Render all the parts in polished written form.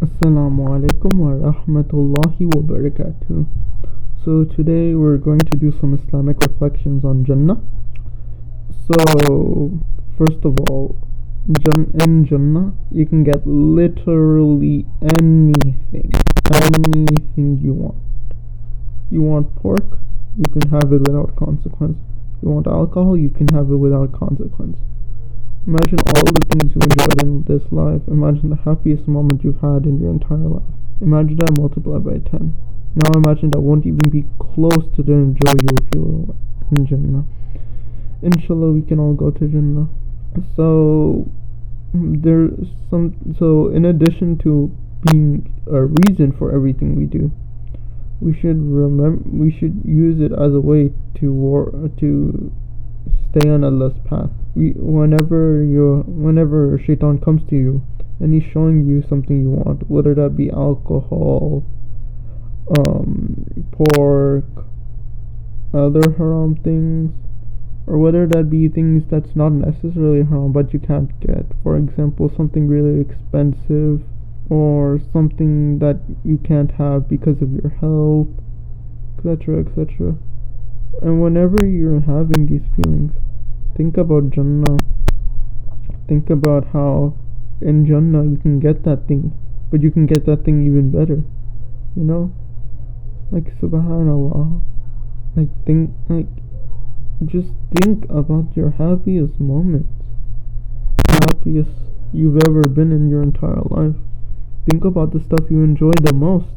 Assalamu alaikum wa rahmatullahi wa barakatuh. So today we're going to do some Islamic reflections on Junnah. So first of all, in Junnah you can get literally anything you want. You want pork, you can have it without consequence. You want alcohol, you can have it without consequence. Imagine all the things you enjoyed in this life. Imagine the happiest moment you've had in your entire life. Imagine that multiplied by 10. Now imagine that won't even be close to the joy you'll feel in Jannah. Inshallah, we can all go to Jannah. So in addition to being a reason for everything we do, we should use it as a way to stay on Allah's path. Whenever shaitan comes to you and he's showing you something you want, whether that be alcohol, pork, other haram things, or whether that be things that's not necessarily haram but you can't get. For example, something really expensive or something that you can't have because of your health, etc., etc. And whenever you're having these feelings, think about Jannah. Think about how in Jannah you can get that thing, but you can get that thing even better. You know? Like subhanallah. Just think about your happiest moments. Happiest you've ever been in your entire life. Think about the stuff you enjoy the most.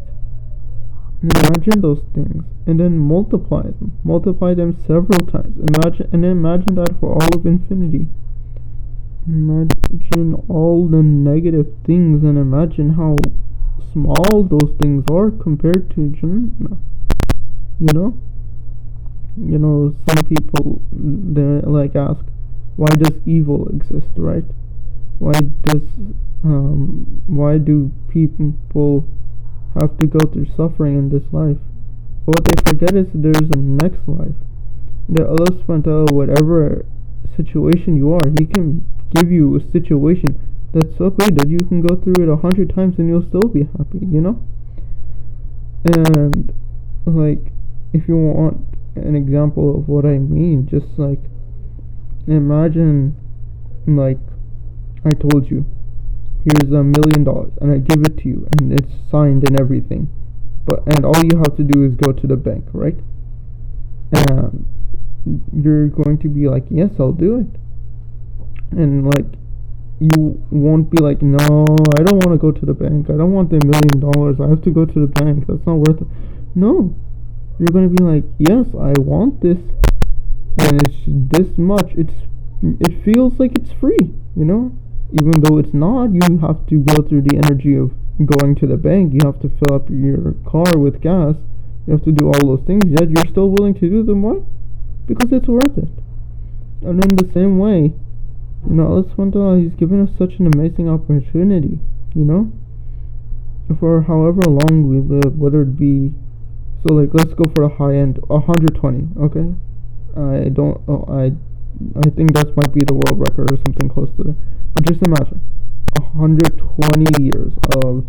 Imagine those things and then multiply them. Multiply them several times. Imagine that for all of infinity. Imagine all the negative things and imagine how small those things are compared to Jannah. You know? Some people they ask, why does evil exist, right? Why do people have to go through suffering in this life? But what they forget is there's a next life. That Allah subhanahu whatever situation you are, He can give you a situation that's so great that you can go through it 100 times and you'll still be happy, And if you want an example of what I mean, just imagine I told you, here's $1,000,000 and I give it to you and it's signed and everything, and all you have to do is go to the bank, right? And you're going to be like, yes, I'll do it. And you won't be like, no, I don't want to go to the bank, I don't want the $1,000,000, I have to go to the bank, that's not worth it. No, you're going to be like, yes, I want this, and it's this much. It feels like it's free, even though it's not. You have to go through the energy of going to the bank. You have to fill up your car with gas. You have to do all those things, yet you're still willing to do them. Why? Because it's worth it. And in the same way, Allah subhanahu wa ta'ala, He's given us such an amazing opportunity, for however long we live, whether it be, so let's go for a high end, 120, okay? I think that might be the world record or something close to that. But just imagine 120 years of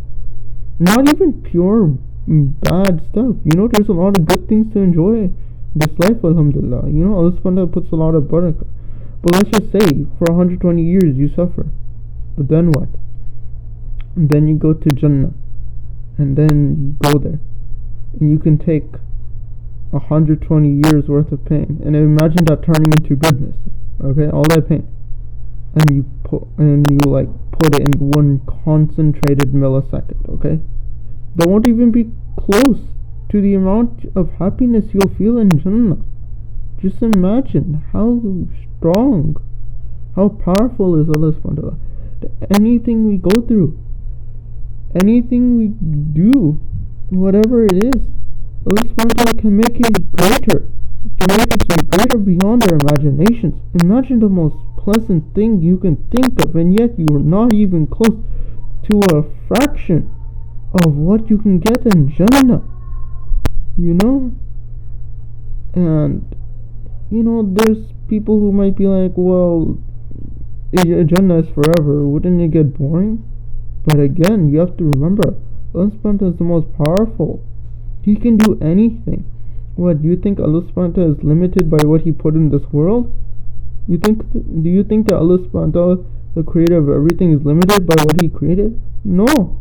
not even pure bad stuff. There's a lot of good things to enjoy this life, alhamdulillah. Allah subhanahu wa ta'ala puts a lot of barakah. But let's just say for 120 years you suffer. But then what? And then you go to Jannah. And then you go there. And you can take 120 years worth of pain and imagine that turning into goodness. Okay, all that pain, and you put it in one concentrated millisecond. Okay, that won't even be close to the amount of happiness you'll feel in Jannah. Just imagine how strong, how powerful is Allah subhanahu wa ta'ala. Anything we go through, anything we do, whatever it is, Allah subhanahu wa ta'ala can make it greater. Can make it greater beyond our imaginations. Imagine the most pleasant thing you can think of, and yet you are not even close to a fraction of what you can get in Jannah. And there's people who might be like, well, Jannah is forever. Wouldn't it get boring? But again, you have to remember, Allah subhanahu wa ta'ala is the most powerful. He can do anything. What, do you think Allah subhanahu wa ta'ala is limited by what He put in this world? Do you think that Allah subhanahu wa ta'ala, the creator of everything, is limited by what He created? No.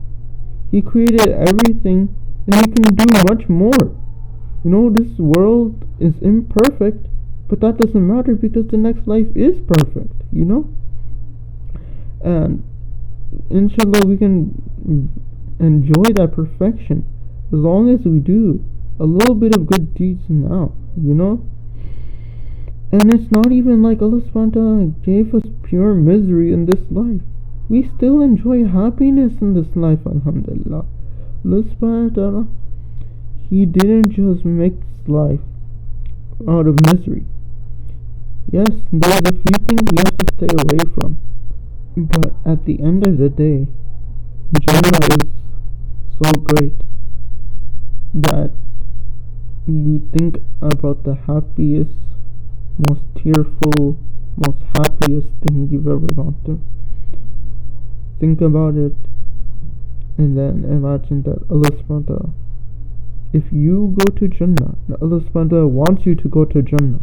He created everything and He can do much more. This world is imperfect, but that doesn't matter because the next life is perfect, And inshallah we can enjoy that perfection as long as we do a little bit of good deeds now, And it's not even like Allah subhanahu wa ta'ala gave us pure misery in this life. We still enjoy happiness in this life, alhamdulillah. Allah subhanahu wa ta'ala, He didn't just make this life out of misery. Yes, there's a few things we have to stay away from. But at the end of the day, Junnah is so great that you think about the happiest, most tearful, most happiest thing you've ever gone through. Think about it and then imagine that Allah subhanahu wa ta'ala, if you go to Junnah, Allah subhanahu wa ta'ala wants you to go to Junnah.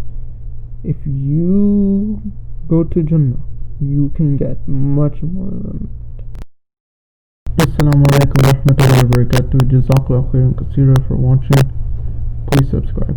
If you go to Junnah, you can get much more than that. Assalamu alaikum wa rahmatullahi wa barakatuh. Jazakallahu khairan kaseera for watching. Please subscribe.